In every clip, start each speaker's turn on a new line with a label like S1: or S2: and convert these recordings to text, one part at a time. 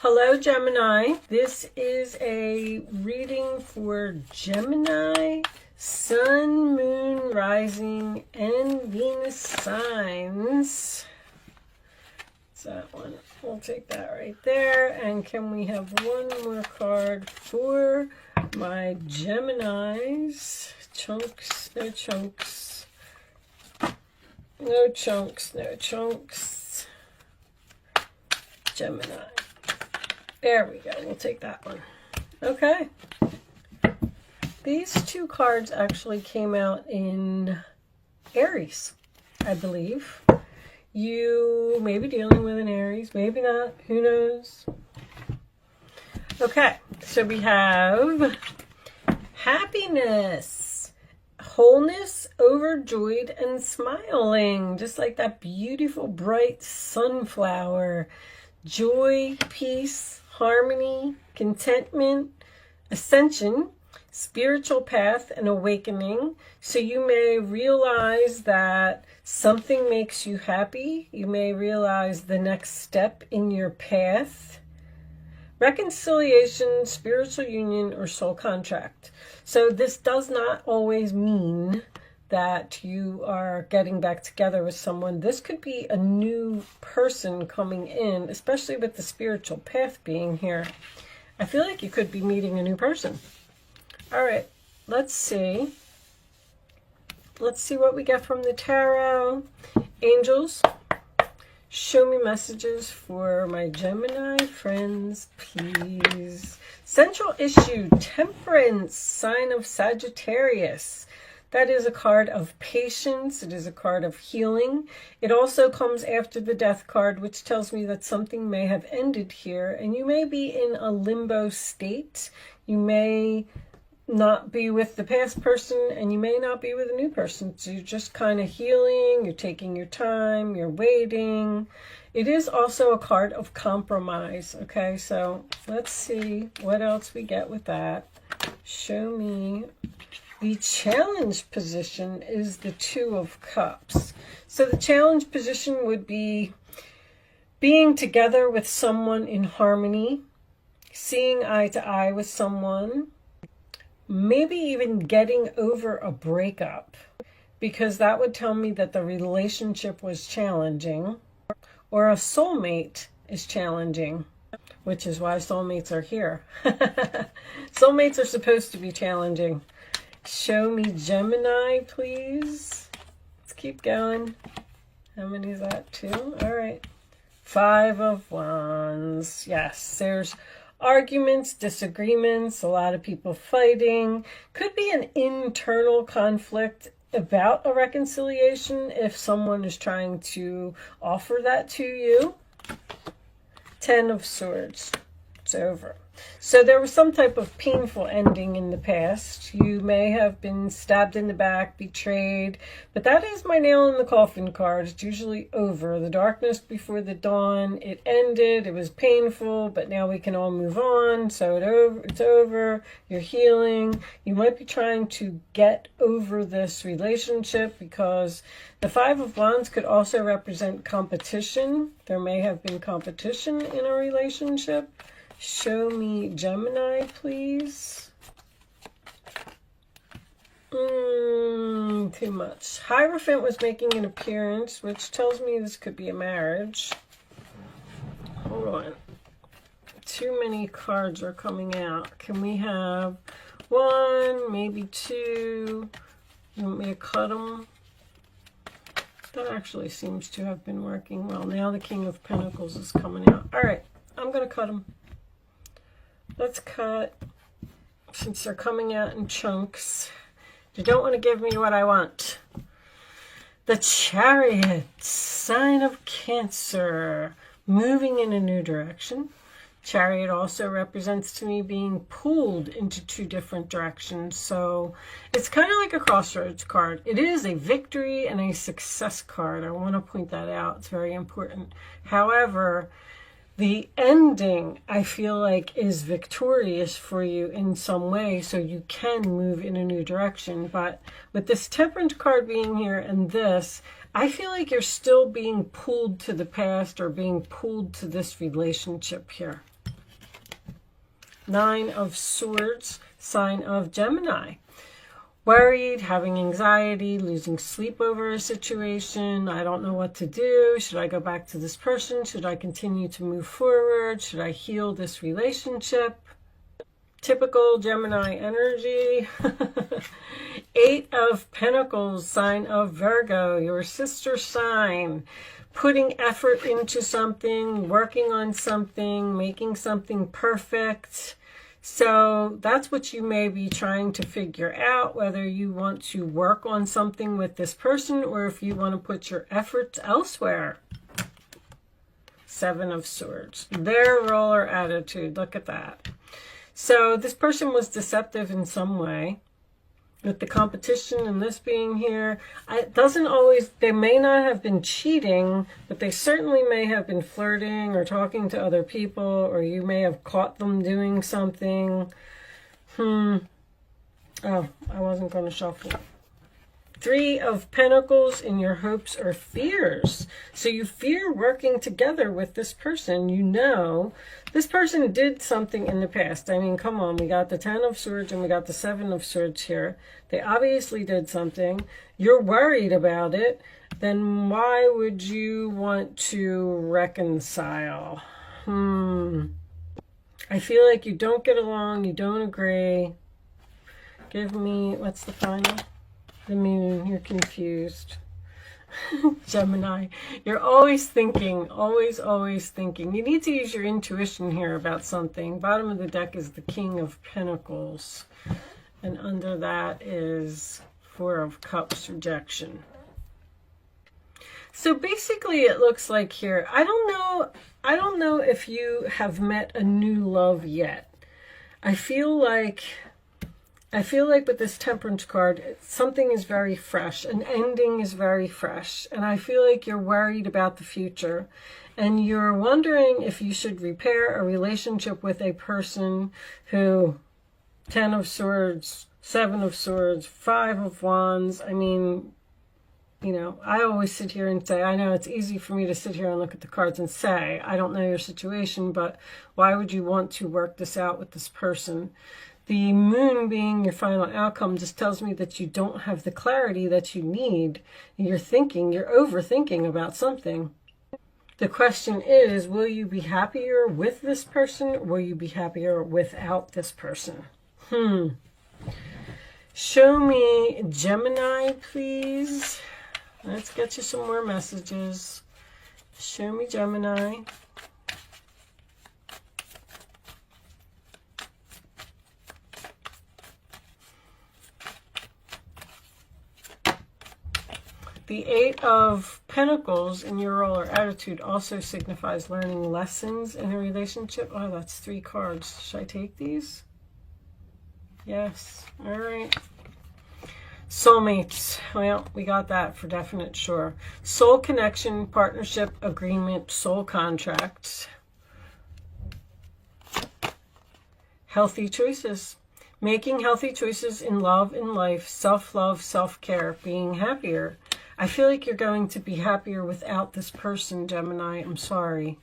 S1: Hello, Gemini. This is a reading for Gemini, Sun, Moon, Rising, and Venus signs. So that one, we'll take that right there. And can we have one more card for my Geminis? Chunks, no chunks. No chunks, no chunks. Gemini. There we go. We'll take that one. Okay. These two cards actually came out in Aries, I believe. You may be dealing with an Aries, maybe not. Who knows? Okay. So we have happiness, wholeness, overjoyed, and smiling. Just like that beautiful, bright sunflower. Joy, peace, harmony, contentment, ascension, spiritual path, and awakening. So you may realize that something makes you happy. You may realize the next step in your path. Reconciliation, spiritual union, or soul contract. So this does not always mean that you are getting back together with someone. This could be a new person coming in, especially with the spiritual path being here. I feel like you could be meeting a new person. All right, let's see. Let's see what we get from the tarot. Angels, show me messages for my Gemini friends, please. Central issue, Temperance, sign of Sagittarius. That is a card of patience. It is a card of healing. It also comes after the Death card, which tells me that something may have ended here. And you may be in a limbo state. You may not be with the past person, and you may not be with a new person. So you're just kind of healing. You're taking your time. You're waiting. It is also a card of compromise. Okay, so let's see what else we get with that. Show me. The challenge position is the Two of Cups. So the challenge position would be being together with someone in harmony, seeing eye to eye with someone, maybe even getting over a breakup, because that would tell me that the relationship was challenging, or a soulmate is challenging, which is why soulmates are here. Soulmates are supposed to be challenging. Show me Gemini, please. Let's keep going. How many is that? 2? All right. 5 of Wands. Yes, there's arguments, disagreements, a lot of people fighting. Could be an internal conflict about a reconciliation if someone is trying to offer that to you. 10 of Swords. It's over. So there was some type of painful ending in the past. You may have been stabbed in the back, betrayed, but that is my nail in the coffin card. It's usually over. The darkness before the dawn. It ended. It was painful, but now we can all move on. So it's over. You're healing. You might be trying to get over this relationship because the 5 of Wands could also represent competition. There may have been competition in a relationship. Show me Gemini, please. Too much. Hierophant was making an appearance, which tells me this could be a marriage. Hold on. Too many cards are coming out. Can we have 1, maybe 2? You want me to cut them? That actually seems to have been working well. Now the King of Pentacles is coming out. All right, I'm going to cut them. Let's cut, since they're coming out in chunks. You don't want to give me what I want. The Chariot, sign of Cancer, moving in a new direction. Chariot also represents to me being pulled into 2 different directions. So it's kind of like a crossroads card. It is a victory and a success card. I want to point that out. It's very important. However, the ending, I feel like, is victorious for you in some way, so you can move in a new direction. But with this Temperance card being here and this, I feel like you're still being pulled to the past or being pulled to this relationship here. Nine of Swords, sign of Gemini. Worried, having anxiety, losing sleep over a situation. I don't know what to do. Should I go back to this person? Should I continue to move forward? Should I heal this relationship? Typical Gemini energy. Eight of Pentacles, sign of Virgo, your sister sign. Putting effort into something, working on something, making something perfect. So that's what you may be trying to figure out, whether you want to work on something with this person or if you want to put your efforts elsewhere. Seven of Swords. Their roller attitude. Look at that. So this person was deceptive in some way. With the competition and this being here, it doesn't always, they may not have been cheating, but they certainly may have been flirting or talking to other people, or you may have caught them doing something. Oh, I wasn't going to shuffle. Three of Pentacles in your hopes or fears. So you fear working together with this person. You know, this person did something in the past. I mean, come on, we got the Ten of Swords and we got the Seven of Swords here. They obviously did something. You're worried about it. Then why would you want to reconcile? I feel like you don't get along. You don't agree. Give me, what's the final? The Moon, you're confused. Gemini, you're always thinking, always thinking. You need to use your intuition here about something. Bottom of the deck is the King of Pentacles. And under that is Four of Cups, rejection. So basically it looks like here, I don't know if you have met a new love yet. I feel like with this Temperance card, something is very fresh. An ending is very fresh. And I feel like you're worried about the future. And you're wondering if you should repair a relationship with a person who, Ten of Swords, Seven of Swords, Five of Wands. I mean, you know, I always sit here and say, I know it's easy for me to sit here and look at the cards and say, I don't know your situation, but why would you want to work this out with this person? The Moon being your final outcome just tells me that you don't have the clarity that you need. You're overthinking about something. The question is, will you be happier with this person? Or will you be happier without this person? Show me Gemini, please. Let's get you some more messages. Show me Gemini. The Eight of Pentacles in your roller attitude also signifies learning lessons in a relationship. Oh, that's three cards. Should I take these? Yes. All right. Soulmates. Well, we got that for definite sure. Soul connection, partnership, agreement, soul contracts. Healthy choices. Making healthy choices in love, in life, self-love, self-care, being happier. I feel like you're going to be happier without this person, Gemini. I'm sorry.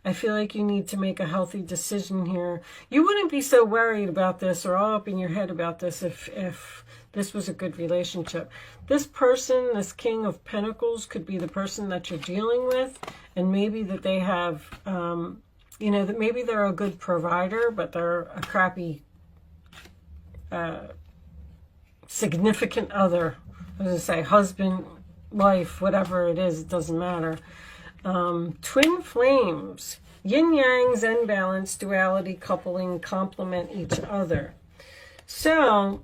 S1: I feel like you need to make a healthy decision here. You wouldn't be so worried about this or all up in your head about this if this was a good relationship. This person, this King of Pentacles, could be the person that you're dealing with. And maybe that they have, you know, that maybe they're a good provider, but they're a crappy significant other. I was going to say husband, wife, whatever it is, it doesn't matter. Twin flames, yin yang, zen balance, duality, coupling, complement each other. So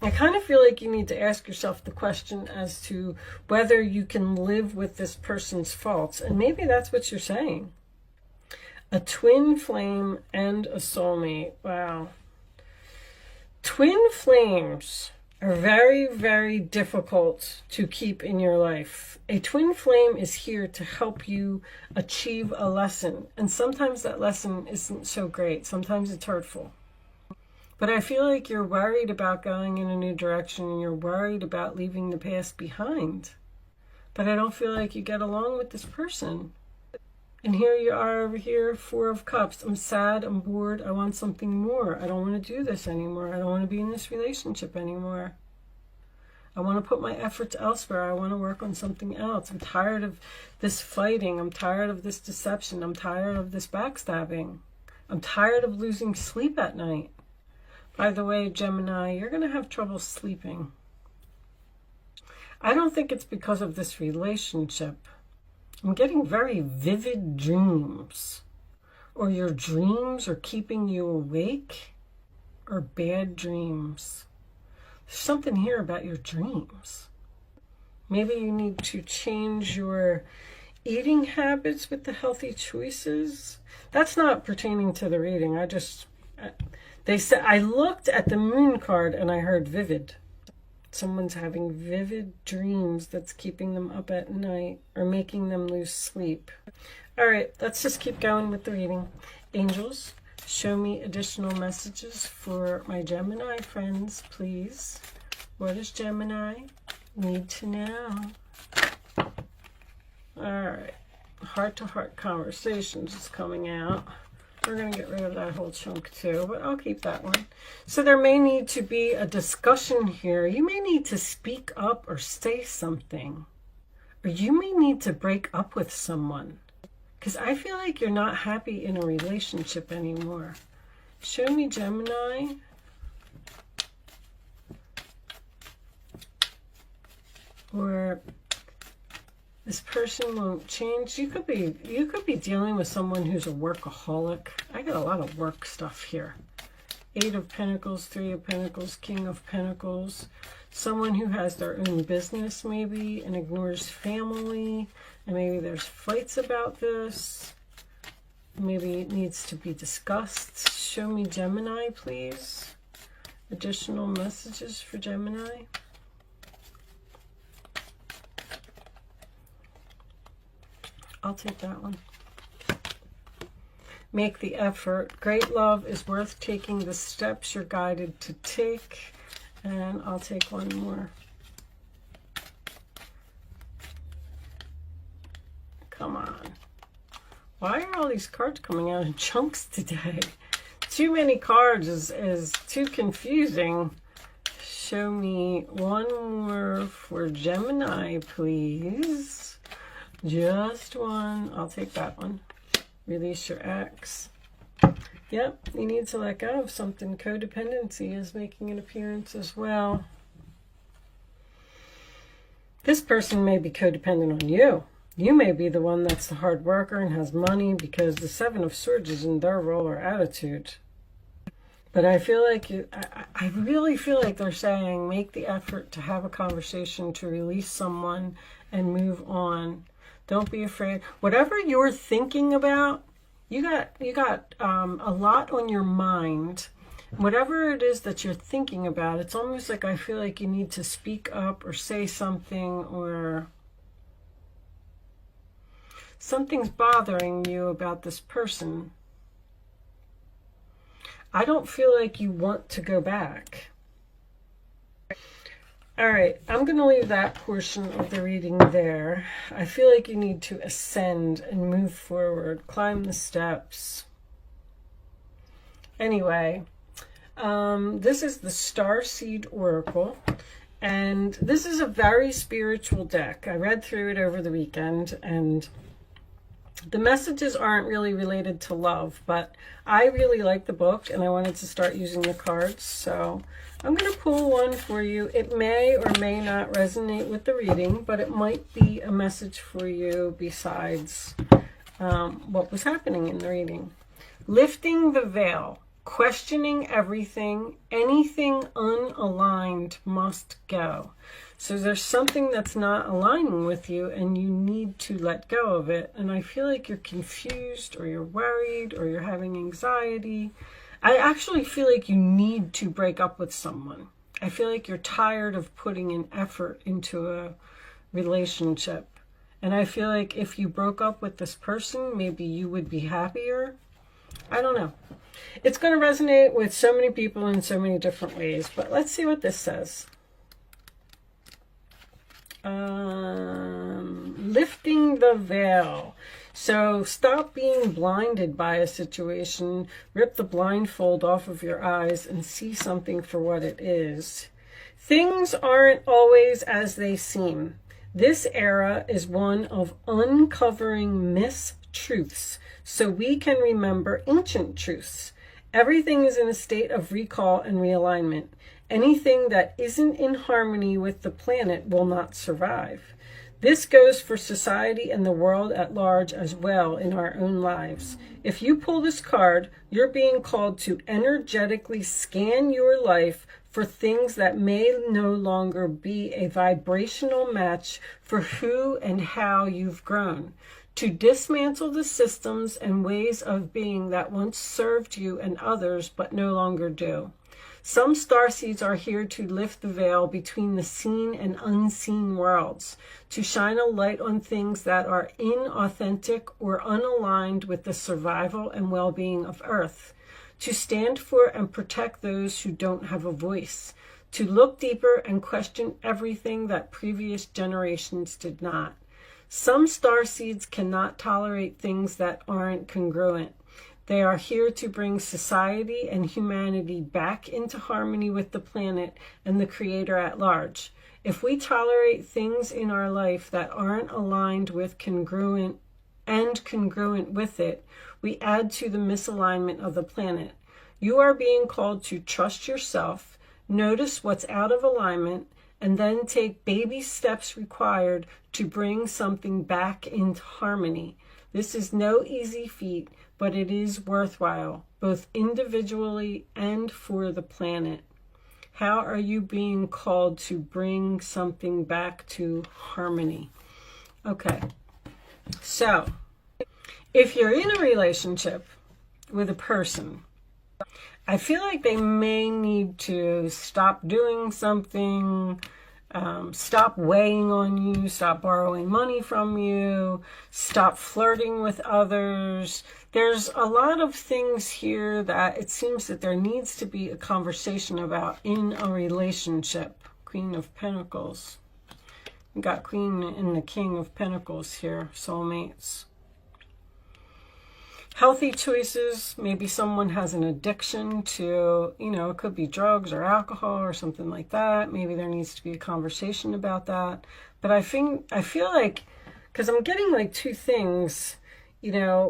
S1: I kind of feel like you need to ask yourself the question as to whether you can live with this person's faults. And maybe that's what you're saying. A twin flame and a soulmate. Wow. Twin flames are very, very difficult to keep in your life. A twin flame is here to help you achieve a lesson. And sometimes that lesson isn't so great. Sometimes it's hurtful. But I feel like you're worried about going in a new direction and you're worried about leaving the past behind. But I don't feel like you get along with this person. And here you are over here, Four of Cups. I'm sad, I'm bored, I want something more. I don't want to do this anymore. I don't want to be in this relationship anymore. I want to put my efforts elsewhere. I want to work on something else. I'm tired of this fighting. I'm tired of this deception. I'm tired of this backstabbing. I'm tired of losing sleep at night. By the way, Gemini, you're going to have trouble sleeping. I don't think it's because of this relationship. I'm getting very vivid dreams. Or your dreams are keeping you awake. Or bad dreams. There's something here about your dreams. Maybe you need to change your eating habits with the healthy choices. That's not pertaining to the reading. They said, I looked at the moon card and I heard vivid. Someone's having vivid dreams that's keeping them up at night or making them lose sleep. All right, let's just keep going with the reading. Angels, show me additional messages for my Gemini friends, please. What does Gemini need to know? All right, heart-to-heart conversations is coming out. We're going to get rid of that whole chunk too, but I'll keep that one. So there may need to be a discussion here. You may need to speak up or say something. Or you may need to break up with someone. Because I feel like you're not happy in a relationship anymore. Show me, Gemini. Or this person won't change. You could be dealing with someone who's a workaholic. I got a lot of work stuff here. Eight of Pentacles, Three of Pentacles, King of Pentacles. Someone who has their own business maybe and ignores family. And maybe there's fights about this. Maybe it needs to be discussed. Show me, Gemini, please. Additional messages for Gemini. I'll take that one. Make the effort. Great love is worth taking the steps you're guided to take. And I'll take one more. Come on. Why are all these cards coming out in chunks today? Too many cards is too confusing. Show me one more for Gemini, please. Just one. I'll take that one. Release your ex. Yep, you need to let go of something. Codependency is making an appearance as well. This person may be codependent on you. You may be the one that's the hard worker and has money because the Seven of Swords is in their role or attitude. But I feel like I really feel like they're saying make the effort to have a conversation, to release someone and move on. Don't be afraid. Whatever you're thinking about, you got a lot on your mind. Whatever it is that you're thinking about, it's almost like I feel like you need to speak up or say something, or something's bothering you about this person. I don't feel like you want to go back. All right, I'm going to leave that portion of the reading there. I feel like you need to ascend and move forward, climb the steps. Anyway, this is the Starseed Oracle, and this is a very spiritual deck. I read through it over the weekend, and the messages aren't really related to love, but I really like the book, and I wanted to start using the cards, so I'm going to pull one for you. It may or may not resonate with the reading, but it might be a message for you besides what was happening in the reading. Lifting the veil, questioning everything, anything unaligned must go. So there's something that's not aligning with you and you need to let go of it. And I feel like you're confused or you're worried or you're having anxiety. I actually feel like you need to break up with someone. I feel like you're tired of putting an effort into a relationship. And I feel like if you broke up with this person, maybe you would be happier. I don't know. It's going to resonate with so many people in so many different ways. But let's see what this says. Lifting the veil. So stop being blinded by a situation. Rip the blindfold off of your eyes and see something for what it is. Things aren't always as they seem. This era is one of uncovering mistruths, so we can remember ancient truths. Everything is in a state of recall and realignment. Anything that isn't in harmony with the planet will not survive. This goes for society and the world at large as well in our own lives. If you pull this card, you're being called to energetically scan your life for things that may no longer be a vibrational match for who and how you've grown. To dismantle the systems and ways of being that once served you and others but no longer do. Some starseeds are here to lift the veil between the seen and unseen worlds, to shine a light on things that are inauthentic or unaligned with the survival and well-being of Earth, to stand for and protect those who don't have a voice, to look deeper and question everything that previous generations did not. Some starseeds cannot tolerate things that aren't congruent. They are here to bring society and humanity back into harmony with the planet and the Creator at large. If we tolerate things in our life that aren't aligned with congruent with it, we add to the misalignment of the planet. You are being called to trust yourself, notice what's out of alignment, and then take baby steps required to bring something back into harmony. This is no easy feat, but it is worthwhile, both individually and for the planet. How are you being called to bring something back to harmony? Okay, so if you're in a relationship with a person, I feel like they may need to stop doing something, stop weighing on you, stop borrowing money from you, stop flirting with others. There's a lot of things here that it seems that there needs to be a conversation about in a relationship. Queen of Pentacles. We got Queen and the King of Pentacles here, soulmates. Healthy choices. Maybe someone has an addiction to, it could be drugs or alcohol or something like that. Maybe there needs to be a conversation about that. But I feel like, because I'm getting like two things, there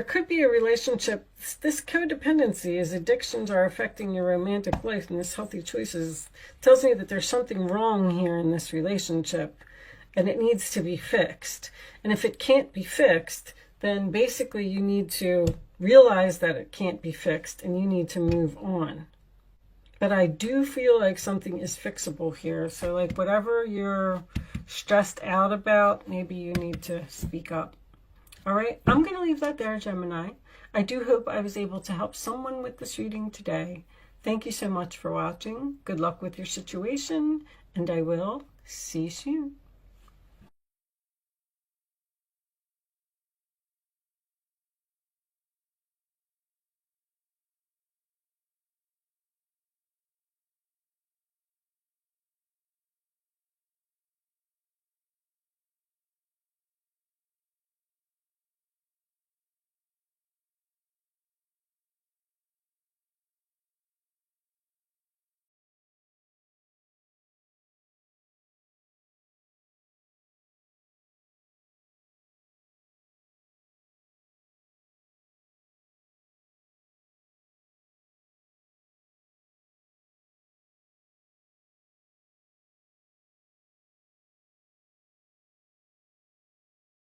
S1: could be a relationship. This codependency is addictions are affecting your romantic life, and this healthy choices tells me that there's something wrong here in this relationship and it needs to be fixed. And if it can't be fixed, then basically you need to realize that it can't be fixed and you need to move on. But I do feel like something is fixable here. So like whatever you're stressed out about, maybe you need to speak up. All right, I'm going to leave that there, Gemini. I do hope I was able to help someone with this reading today. Thank you so much for watching. Good luck with your situation, and I will see you soon.